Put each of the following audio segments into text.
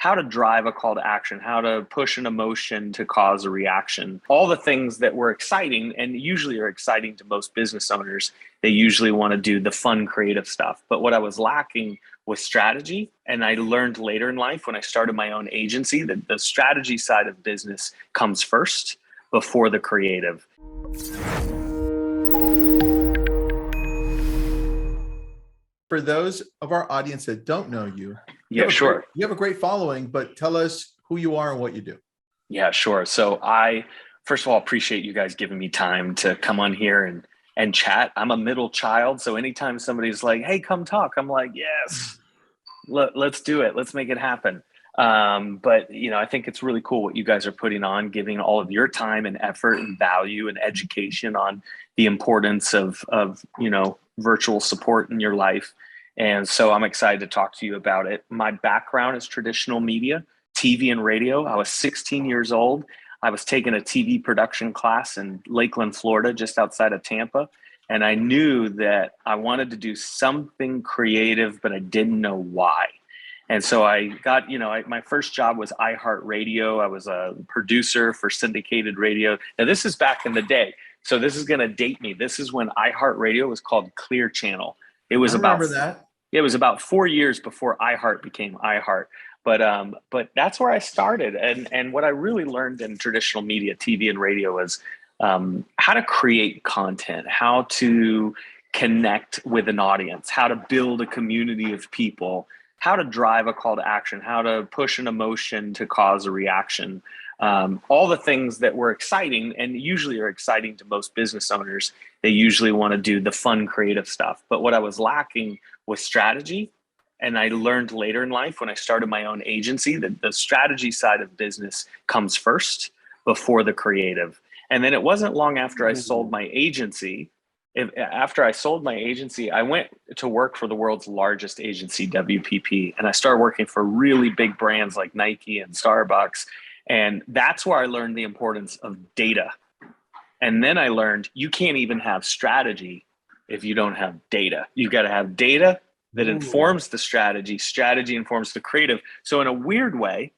how to drive a call to action, how to push an emotion to cause a reaction, all the things that were exciting and usually are exciting to most business owners. They usually want to do the fun, creative stuff. But what I was lacking was strategy. And I learned later in life when I started my own agency that the strategy side of business comes first before the creative. For those of our audience that don't know you, Yeah, sure. You have a great following, but tell us who you are and what you do. Yeah, sure. So first of all, appreciate you guys giving me time to come on here and chat. I'm a middle child. So anytime somebody's like, hey, come talk, I'm like, yes, let's do it. Let's make it happen. But I think it's really cool what you guys are putting on, giving all of your time and effort and value and education on the importance of virtual support in your life. And so I'm excited to talk to you about it. My background is traditional media, TV and radio. I was 16 years old. I was taking a TV production class in Lakeland, Florida, just outside of Tampa. And I knew that I wanted to do something creative, but I didn't know why. And so I got, my first job was iHeartRadio. I was a producer for syndicated radio. Now, this is back in the day. So this is going to date me. This is when iHeartRadio was called Clear Channel. It was It was about 4 years before iHeart became iHeart. But that's where I started. And what I really learned in traditional media, TV and radio, was how to create content, how to connect with an audience, how to build a community of people, how to drive a call to action, how to push an emotion to cause a reaction. All the things that were exciting and usually are exciting to most business owners. They usually want to do the fun, creative stuff. But what I was lacking was strategy. And I learned later in life when I started my own agency that the strategy side of business comes first before the creative. And then it wasn't long after I sold my agency. I went to work for the world's largest agency, WPP. And I started working for really big brands like Nike and Starbucks. And that's where I learned the importance of data. And then I learned you can't even have strategy if you don't have data. You've got to have data that informs the strategy. Strategy informs the creative. So in a weird way,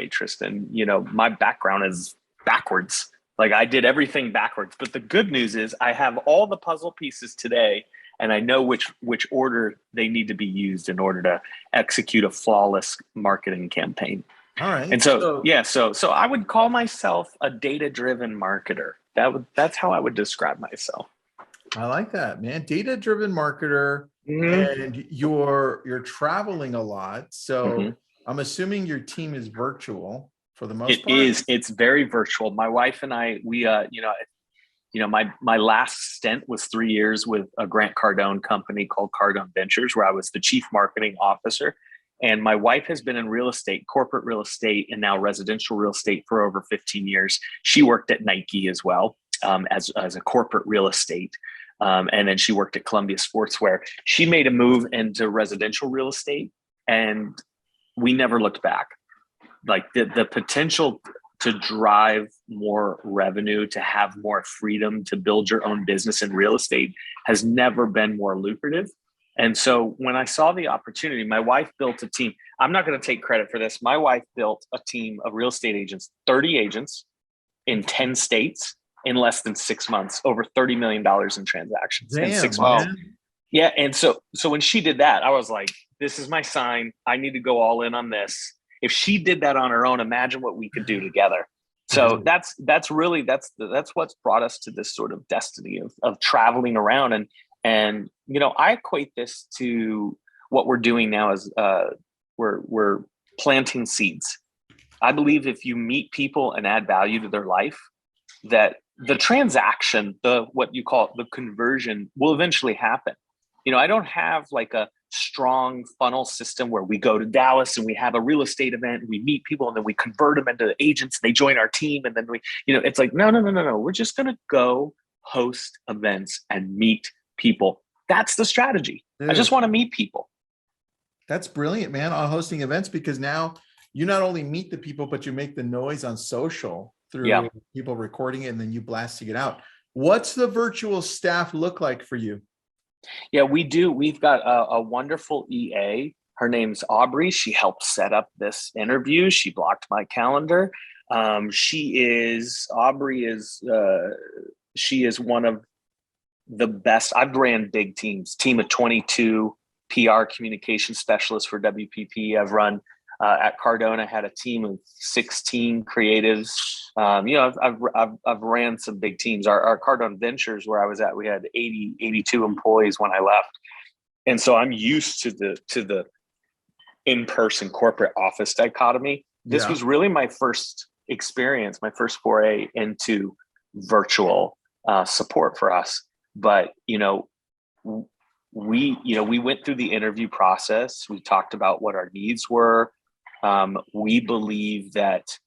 Tristan, my background is backwards. Like I did everything backwards. But the good news is I have all the puzzle pieces today, and I know which order they need to be used in order to execute a flawless marketing campaign. All right. And so I would call myself a data-driven marketer. That's how I would describe myself. I like that, man. Data-driven marketer. Mm-hmm. And you're traveling a lot. So mm-hmm. I'm assuming your team is virtual for the most part. It is. It's very virtual. My wife and I, my last stint was 3 years with a Grant Cardone company called Cardone Ventures, where I was the chief marketing officer. And my wife has been in real estate, corporate real estate, and now residential real estate for over 15 years. She worked at Nike as well as a corporate real estate. And then she worked at Columbia Sportswear. She made a move into residential real estate, and we never looked back. Like the potential to drive more revenue, to have more freedom, to build your own business in real estate has never been more lucrative. And so when I saw the opportunity, my wife built a team. I'm not going to take credit for this. My wife built a team of real estate agents, 30 agents in 10 states in less than 6 months, over $30 million in transactions in 6 months. Yeah. And so when she did that, I was like, this is my sign. I need to go all in on this. If she did that on her own, imagine what we could do together. So that's what's brought us to this sort of destiny of traveling around. And I equate this to what we're doing now as we're planting seeds. I believe if you meet people and add value to their life, that the transaction, what you call the conversion, will eventually happen. I don't have like a strong funnel system where we go to Dallas and we have a real estate event and we meet people and then we convert them into agents and they join our team. And then it's like, no. We're just going to go host events and meet people. That's the strategy. Dude, I just want to meet people. That's brilliant, man, on hosting events, because now you not only meet the people, but you make the noise on social through people recording it, and then you blasting it out. What's the virtual staff look like for you? Yeah, we do. We've got a wonderful EA Her name's Aubrey. She helped set up this interview. She blocked my calendar. She is one of the best. I've ran big team of 22 PR communication specialists for WPP. I've run at Cardone. I had a team of 16 creatives. I've ran some big teams. Our Cardone Ventures, where I was at, we had 82 employees when I left. And so I'm used to the in-person corporate office dichotomy. This was really my first experience, my first foray into virtual support for us. But, we went through the interview process. We talked about what our needs were. We believe that,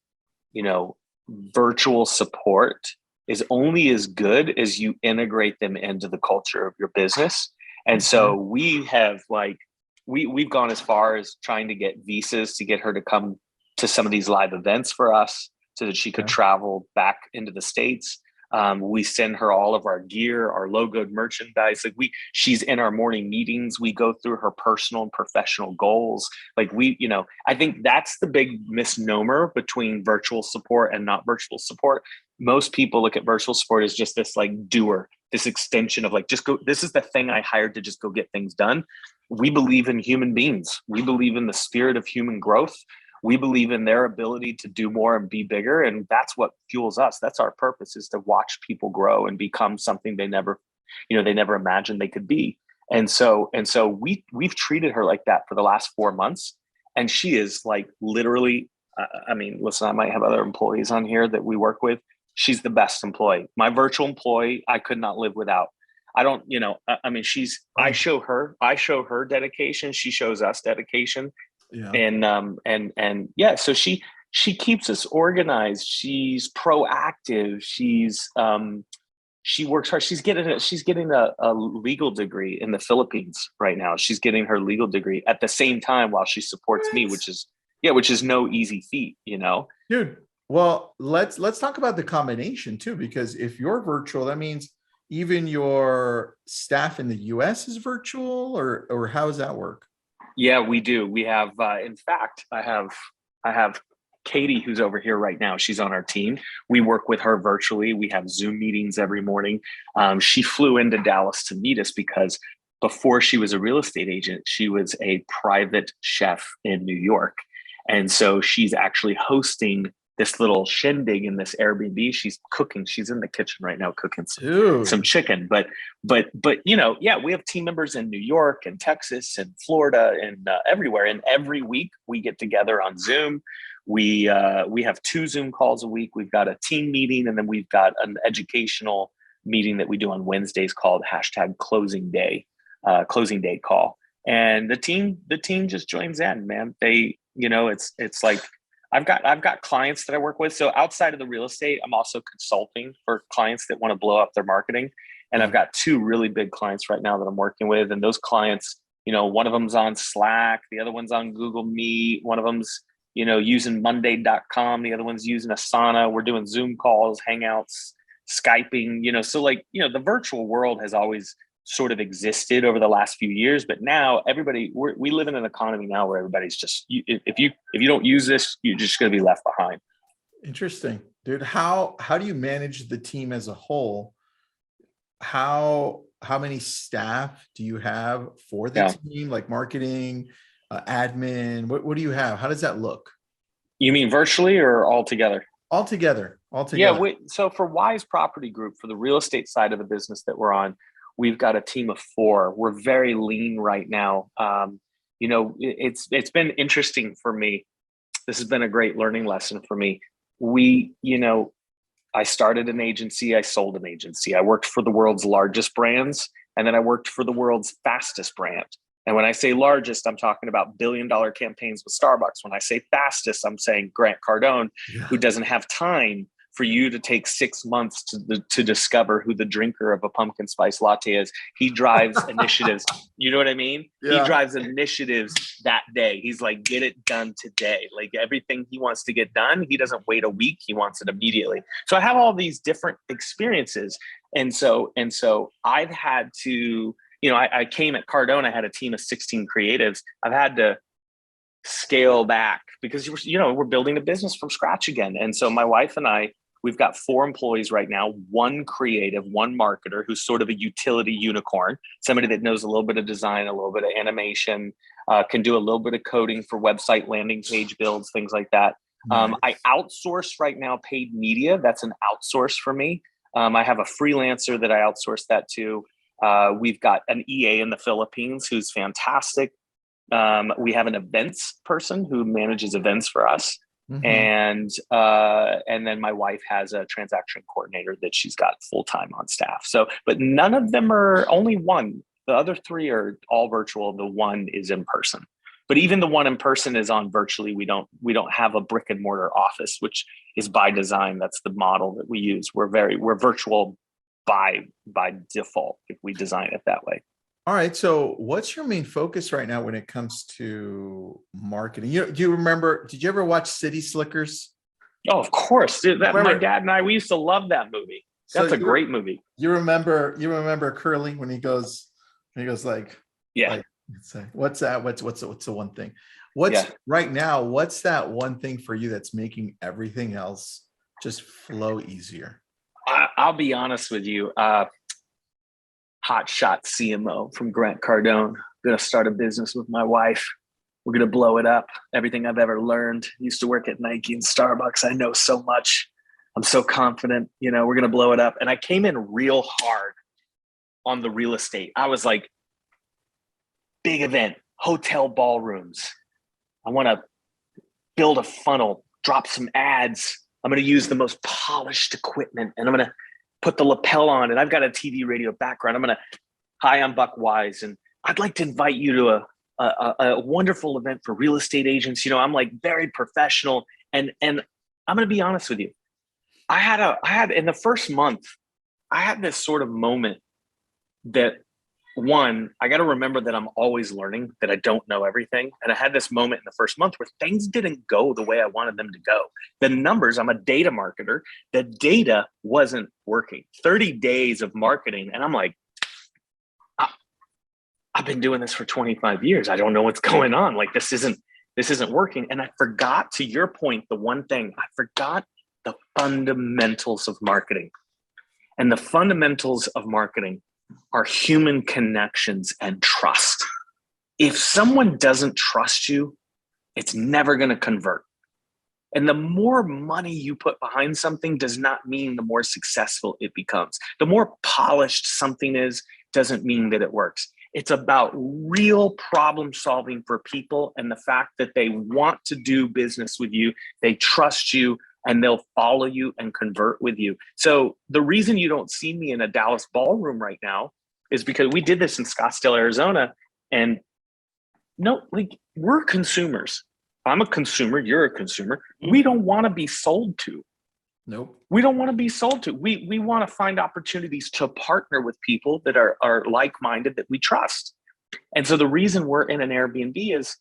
virtual support is only as good as you integrate them into the culture of your business. And so we have we've gone as far as trying to get visas to get her to come to some of these live events for us so that she could travel back into the States. We send her all of our gear, our logoed merchandise. She's in our morning meetings. We go through her personal and professional goals. I think that's the big misnomer between virtual support and not virtual support. Most people look at virtual support as just this doer, this extension of just go. This is the thing I hired to just go get things done. We believe in human beings. We believe in the spirit of human growth. We believe in their ability to do more and be bigger. And that's what fuels us. That's our purpose, is to watch people grow and become something they never imagined they could be. And so we've treated her like that for the last 4 months. And she is literally, listen, I might have other employees on here that we work with. She's the best employee. My virtual employee, I could not live without. I show her dedication. She shows us dedication. Yeah. And so she keeps us organized. She's proactive. She works hard. She's getting a legal degree in the Philippines right now. She's getting her legal degree at the same time while she supports me, which is no easy feat, Dude. Well, let's talk about the combination too, because if you're virtual, that means even your staff in the US is virtual, or how does that work? Yeah, we do. We have, in fact, I have Katie, who's over here right now. She's on our team. We work with her virtually. We have Zoom meetings every morning. She flew into Dallas to meet us because before she was a real estate agent, she was a private chef in New York. And so she's actually hosting this little shindig in this Airbnb. She's cooking. She's in the kitchen right now cooking some chicken. But we have team members in New York and Texas and Florida and everywhere. And every week we get together on Zoom. We have 2 Zoom calls a week. We've got a team meeting, and then we've got an educational meeting that we do on Wednesdays called #closing day call. And the team just joins in, man. It's like, I've got clients that I work with. So outside of the real estate, I'm also consulting for clients that want to blow up their marketing. And I've got 2 really big clients right now that I'm working with. And those clients, one of them's on Slack, the other one's on Google Meet, one of them's, using Monday.com, the other one's using Asana. We're doing Zoom calls, Hangouts, Skyping, so the virtual world has always sort of existed over the last few years, but now we live in an economy now where everybody's just, if you don't use this, you're just going to be left behind. Interesting, dude. How do you manage the team as a whole? How many staff do you have for the team, like marketing, admin? What do you have? How does that look? You mean virtually or all together? All together. Yeah. So for Wise Property Group, for the real estate side of the business that we're on, we've got a team of 4. We're very lean right now. It's been interesting for me. This has been a great learning lesson for me. I started an agency. I sold an agency. I worked for the world's largest brands, and then I worked for the world's fastest brand. And when I say largest, I'm talking about billion-dollar campaigns with Starbucks. When I say fastest, I'm saying Grant Cardone, who doesn't have time for you to take 6 months to discover who the drinker of a pumpkin spice latte is. He drives initiatives. You know what I mean? Yeah. He drives initiatives that day. He's like, get it done today. Like everything he wants to get done, he doesn't wait a week. He wants it immediately. So I have all these different experiences. And so I've had to I came at Cardone, I had a team of 16 creatives. I've had to scale back because we're building a business from scratch again. And so my wife and I, we've got 4 employees right now, 1 creative, 1 marketer who's sort of a utility unicorn, somebody that knows a little bit of design, a little bit of animation, can do a little bit of coding for website landing page builds, things like that. Nice. I outsource right now paid media. That's an outsource for me. I have a freelancer that I outsource that to. We've got an EA in the Philippines who's fantastic. We have an events person who manages events for us. And then my wife has a transaction coordinator that she's got full-time on staff. So, but none of them are, only 1. The other 3 are all virtual. The 1 is in person. But even the 1 in person is on virtually. We don't have a brick and mortar office, which is by design. That's the model that we use. We're virtual by default if we design it that way. All right. So what's your main focus right now when it comes to marketing? Do you remember, did you ever watch City Slickers? Oh, of course. Dude, my dad and I, we used to love that movie. That's a great movie. You remember Curly when he goes like, yeah. Like, what's that? What's the one thing? Right now, what's that one thing for you that's making everything else just flow easier? I'll be honest with you. Hot shot CMO from Grant Cardone. Going to start a business with my wife. We're going to blow it up. Everything I've ever learned. Used to work at Nike and Starbucks. I know so much. I'm so confident. We're going to blow it up. And I came in real hard on the real estate. I was like, big event, hotel ballrooms. I want to build a funnel, drop some ads. I'm going to use the most polished equipment, and I'm going to put the lapel on, and I've got a TV radio background. Hi, I'm Buck Wise, and I'd like to invite you to a wonderful event for real estate agents. I'm like very professional, and I'm going to be honest with you. I had in the first month, I had this sort of moment that, one, I got to remember that I'm always learning, that I don't know everything. And I had this moment in the first month where things didn't go the way I wanted them to go. The numbers, I'm a data marketer. The data wasn't working. 30 days of marketing. And I'm like, I've been doing this for 25 years. I don't know what's going on. Like, this isn't working. And I forgot, to your point, the one thing, I forgot the fundamentals of marketing. And the fundamentals of marketing are human connections and trust. If someone doesn't trust you, it's never going to convert. And the more money you put behind something does not mean the more successful it becomes. The more polished something is doesn't mean that it works. It's about real problem solving for people, and the fact that they want to do business with you, they trust you, and they'll follow you and convert with you. So the reason you don't see me in a Dallas ballroom right now is because we did this in Scottsdale, Arizona. And we're consumers. I'm a consumer. You're a consumer. We don't want to be sold to. Nope. We don't want to be sold to. We want to find opportunities to partner with people that are like-minded, that we trust. And so the reason we're in an Airbnb is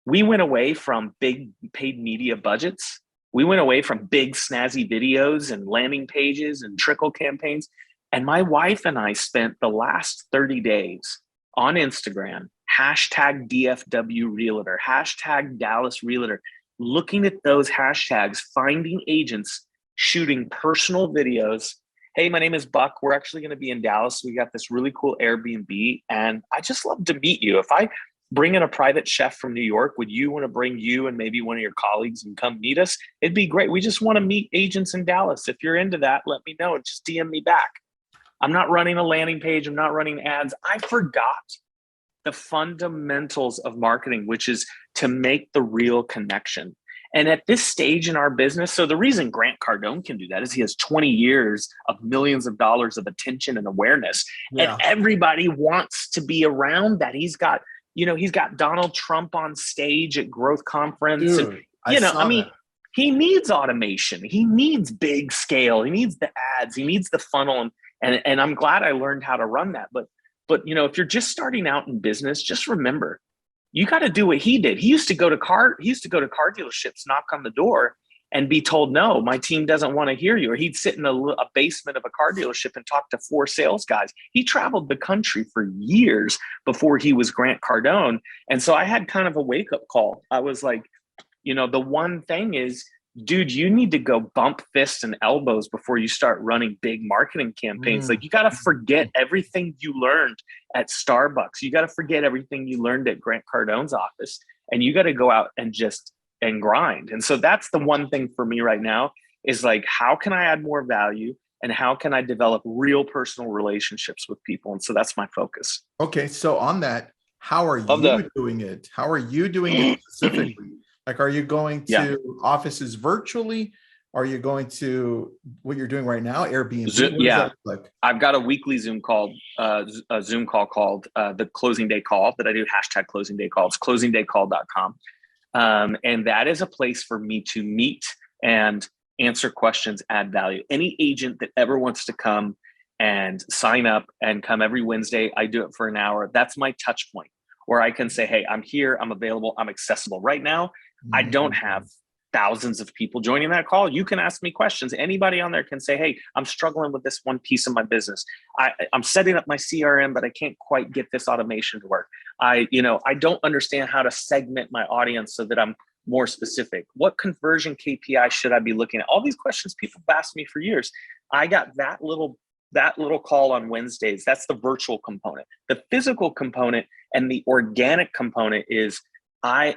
we went away from big paid media budgets. We went away from big snazzy videos and landing pages and trickle campaigns. And my wife and I spent the last 30 days on Instagram, hashtag DFW Realtor, hashtag Dallas Realtor, looking at those hashtags, finding agents, shooting personal videos. Hey, my name is Buck. We're actually going to be in Dallas. We got this really cool Airbnb, and I just love to meet you. If I bring in a private chef from New York, would you want to bring you and maybe one of your colleagues and come meet us? It'd be great. We just want to meet agents in Dallas. If you're into that, let me know and just DM me back. I'm not running a landing page. I'm not running ads. I forgot the fundamentals of marketing, which is to make the real connection. And at this stage in our business, so the reason Grant Cardone can do that is he has 20 years of millions of dollars of attention and awareness. Yeah. And everybody wants to be around that. He's got Donald Trump on stage at Growth Conference. Dude, and, he needs automation. He needs big scale. He needs the ads. He needs the funnel. And I'm glad I learned how to run that. But if you're just starting out in business, just remember, you got to do what he did. He used to go to car dealerships, knock on the door, and be told, no, my team doesn't want to hear you. Or he'd sit in a basement of a car dealership and talk to 4 sales guys. He traveled the country for years before he was Grant Cardone. And so I had kind of a wake up call. I was like, the one thing is, dude, you need to go bump fists and elbows before you start running big marketing campaigns. Like, you got to forget everything you learned at Starbucks. You got to forget everything you learned at Grant Cardone's office, and you got to go out and grind. And so that's the one thing for me right now is like, how can I add more value and how can I develop real personal relationships with people? And so that's my focus. Okay. So on that, how are you doing it? How are you doing it specifically? Like, are you going to offices virtually? Are you going to what you're doing right now, Airbnb? Yeah, like? I've got a weekly Zoom call, a Zoom call called the Closing Day Call that I do, #closing day call. It's closingdaycall.com. And that is a place for me to meet and answer questions, add value. Any agent that ever wants to come and sign up and come every Wednesday, I do it for an hour. That's my touch point where I can say, hey, I'm here, I'm available, I'm accessible. Right now, I don't have thousands of people joining that call. You can ask me questions. Anybody on there can say, hey, I'm struggling with this one piece of my business. I'm setting up my CRM, but I can't quite get this automation to work. I don't understand how to segment my audience so that I'm more specific. What conversion KPI should I be looking at? All these questions people have asked me for years. I got that little call on Wednesdays. That's the virtual component. The physical component and the organic component is I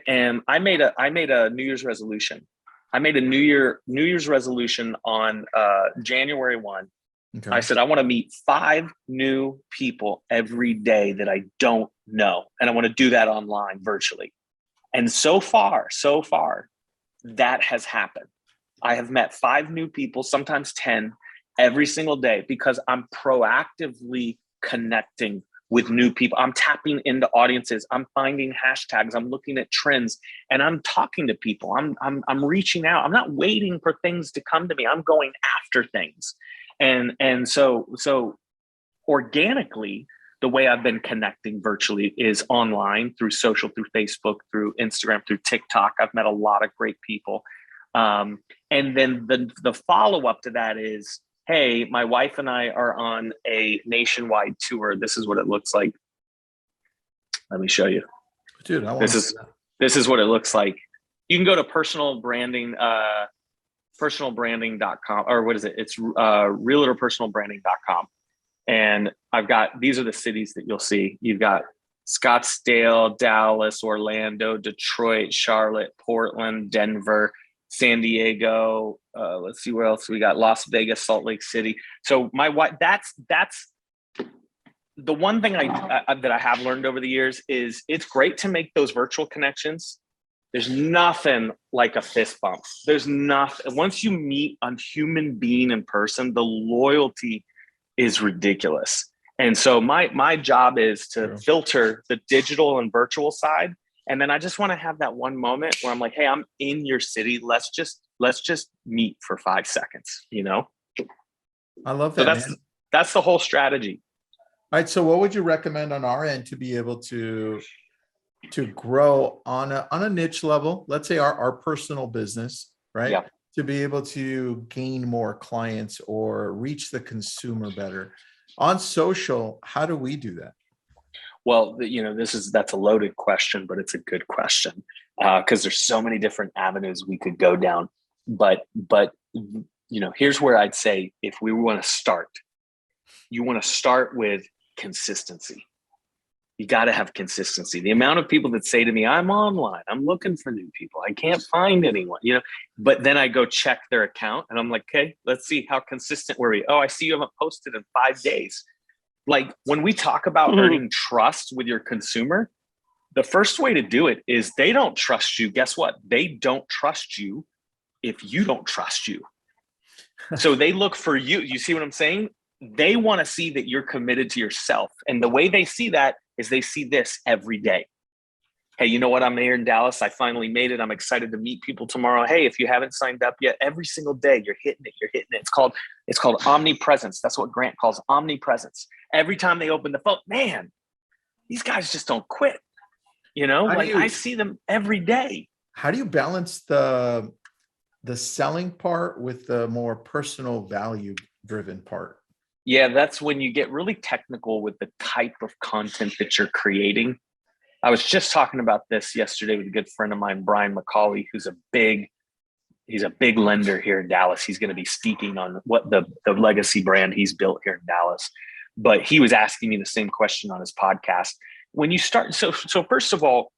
made a New Year's resolution. I made a New Year's resolution on January 1. Okay. I said, I want to meet 5 new people every day that I don't know. And I want to do that online virtually. And so far, that has happened. I have met 5 new people, sometimes 10 every single day because I'm proactively connecting with new people. I'm tapping into audiences. I'm finding hashtags. I'm looking at trends, and I'm talking to people. I'm reaching out. I'm not waiting for things to come to me. I'm going after things, and so organically, the way I've been connecting virtually is online through social, through Facebook, through Instagram, through TikTok. I've met a lot of great people, and then the follow up to that is, hey, my wife and I are on a nationwide tour. This is what it looks like. Let me show you. Dude, this is what it looks like. You can go to personalbranding.com, or what is it? It's realtorpersonalbranding.com. And these are the cities that you'll see. You've got Scottsdale, Dallas, Orlando, Detroit, Charlotte, Portland, Denver, San Diego. Let's see where else we got. Las Vegas, Salt Lake City. So my wife, that's the one thing that I have learned over the years is it's great to make those virtual connections. There's nothing like a fist bump. There's nothing. Once you meet a human being in person, the loyalty is ridiculous. And so my job is to filter the digital and virtual side. And then I just want to have that one moment where I'm like, hey, I'm in your city. Let's just meet for 5 seconds, I love that. So that's the whole strategy. All right. So what would you recommend on our end to be able to grow on a niche level? Let's say our personal business, right? Yeah. To be able to gain more clients or reach the consumer better on social. How do we do that? Well, that's a loaded question, but it's a good question because there's so many different avenues we could go down. But here's where I'd say if we want to start, you want to start with consistency. You got to have consistency. The amount of people that say to me, I'm online, I'm looking for new people, I can't find anyone, but then I go check their account and I'm like, okay, let's see how consistent were we? Oh, I see you haven't posted in 5 days. Like when we talk about earning trust with your consumer, the first way to do it is they don't trust you. Guess what? They don't trust you if you don't trust you. So they look for you. You see what I'm saying? They want to see that you're committed to yourself. And the way they see that is they see this every day. Hey, you know what? I'm here in Dallas. I finally made it. I'm excited to meet people tomorrow. Hey, if you haven't signed up yet, every single day you're hitting it. You're hitting it. It's called omnipresence. That's what Grant calls omnipresence. Every time they open the phone, man, these guys just don't quit. I see them every day. How do you balance the the selling part with the more personal value driven part? Yeah, that's when you get really technical with the type of content that you're creating. I was just talking about this yesterday with a good friend of mine, Brian McCauley, he's a big lender here in Dallas. He's going to be speaking on what the legacy brand he's built here in Dallas. But he was asking me the same question on his podcast. When you start, so first of all,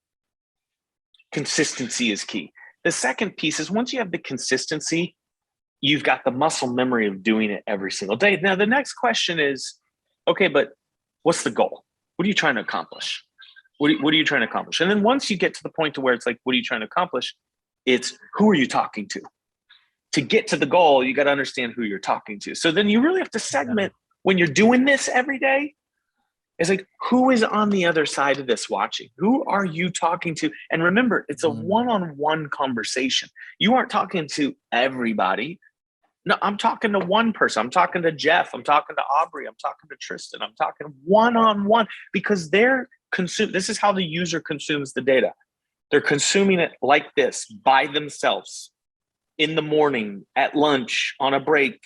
consistency is key. The second piece is once you have the consistency, you've got the muscle memory of doing it every single day. Now, the next question is, okay, but what's the goal? What are you trying to accomplish? What are you trying to accomplish? And then once you get to the point to where it's like, what are you trying to accomplish? It's who are you talking to? To get to the goal, you got to understand who you're talking to. So then you really have to segment when you're doing this every day. It's like, who is on the other side of this watching? Who are you talking to? And remember, it's a one-on-one conversation. You aren't talking to everybody. No, I'm talking to one person. I'm talking to Jeff. I'm talking to Aubrey. I'm talking to Tristan. I'm talking one-on-one because this is how the user consumes the data. They're consuming it like this by themselves in the morning, at lunch, on a break,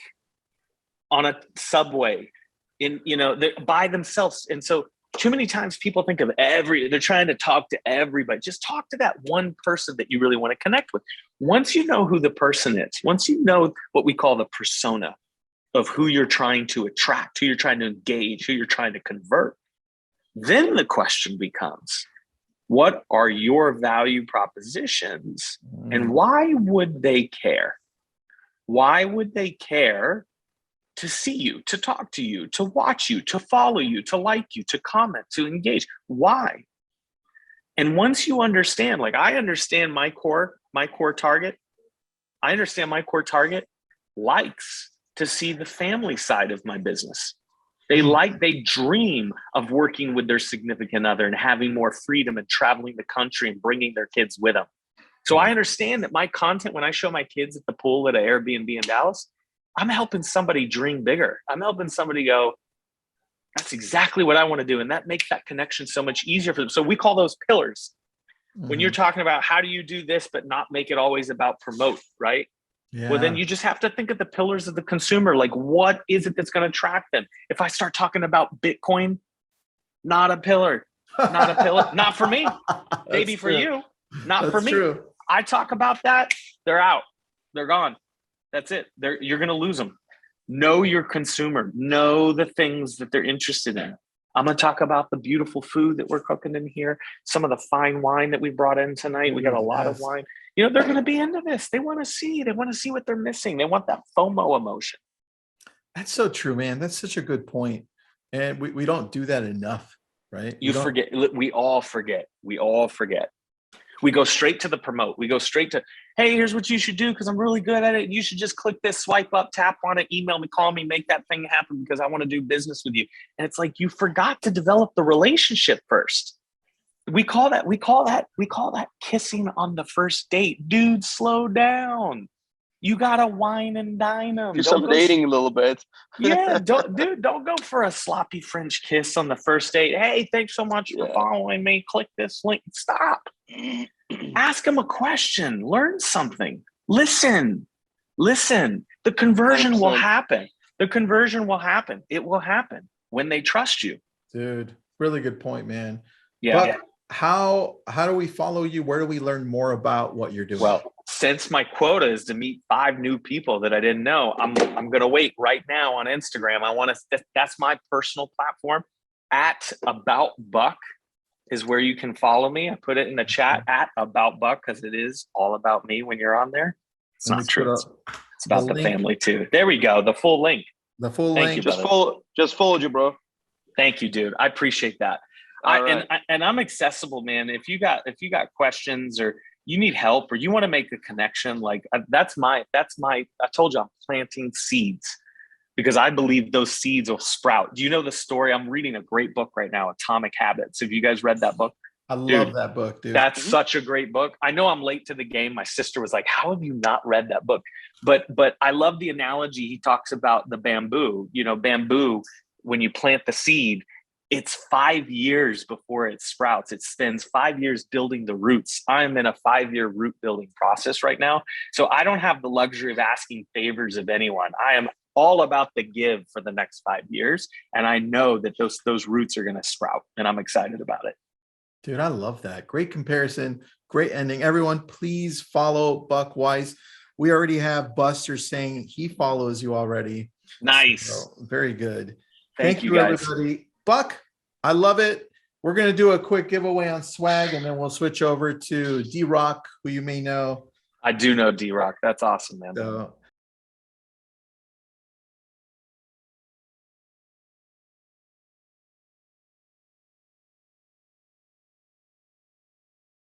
on a subway, they're by themselves. And so too many times people think of they're trying to talk to everybody. Just talk to that one person that you really want to connect with. Once you know who the person is, once you know what we call the persona of who you're trying to attract, who you're trying to engage, who you're trying to convert, then the question becomes, what are your value propositions and why would they care? Why would they care to see you, to talk to you, to watch you, to follow you, to like you, to comment, to engage? Why? And once you understand, like I understand my core target, I understand my core target likes to see the family side of my business. They dream of working with their significant other and having more freedom and traveling the country and bringing their kids with them. So I understand that my content, when I show my kids at the pool at an Airbnb in Dallas, I'm helping somebody dream bigger. I'm helping somebody go, that's exactly what I want to do. And that makes that connection so much easier for them. So we call those pillars. When you're talking about how do you do this, but not make it always about promote, right? Yeah. Well, then you just have to think of the pillars of the consumer. Like, what is it that's going to attract them? If I start talking about Bitcoin, not a pillar, not for me. Maybe for you, not for me. True. I talk about that, they're out, they're gone. That's it. You're going to lose them. Know your consumer. Know the things that they're interested in. I'm going to talk about the beautiful food that we're cooking in here. Some of the fine wine that we brought in tonight. We got a lot of wine. They're going to be into this. They want to see what they're missing. They want that FOMO emotion. That's so true, man. That's such a good point. And we don't do that enough, right? Forget. We all forget. We go straight to the promote. We go straight to, hey, here's what you should do because I'm really good at it. You should just click this, swipe up, tap on it, email me, call me, make that thing happen because I want to do business with you. And it's like you forgot to develop the relationship first. We call that kissing on the first date. Dude, slow down. You gotta wine and dine them. Do some dating a little bit. Yeah, don't go for a sloppy French kiss on the first date. Hey, thanks so much for following me. Click this link. Stop. Ask them a question. Learn something. Listen. The conversion 100%. Will happen. It will happen when they trust you. Dude, really good point, man. Yeah. But how do we follow you? Where do we learn more about what you're doing? Well, since my quota is to meet 5 new people that I didn't know, I'm going to wait right now on Instagram. That's my personal platform. At About Buck is where you can follow me. I put it in the chat at About Buck because it is all about me when you're on there. It's not true. It's about the family too. There we go. The full link. Thank you, just followed you, bro. Thank you, dude. I appreciate that. And I'm accessible, man. If you got questions or you need help or you want to make a connection, like that's my, I told you I'm planting seeds because I believe those seeds will sprout. Do you know the story? I'm reading a great book right now, Atomic Habits. Have you guys read that book? I love that book, dude. That's such a great book. I know I'm late to the game. My sister was like, how have you not read that book? But I love the analogy. He talks about the bamboo, bamboo, when you plant the seed, it's 5 years before it sprouts. It spends 5 years building the roots. I'm in a 5-year root building process right now. So I don't have the luxury of asking favors of anyone. I am all about the give for the next 5 years. And I know that those roots are going to sprout, and I'm excited about it. Dude, I love that. Great comparison. Great ending. Everyone, please follow Buck Weiss. We already have Buster saying he follows you already. Nice. So, very good. Thank you, guys. Everybody. Buck, I love it. We're going to do a quick giveaway on swag, and then we'll switch over to D-Rock, who you may know. I do know D-Rock. That's awesome, man. So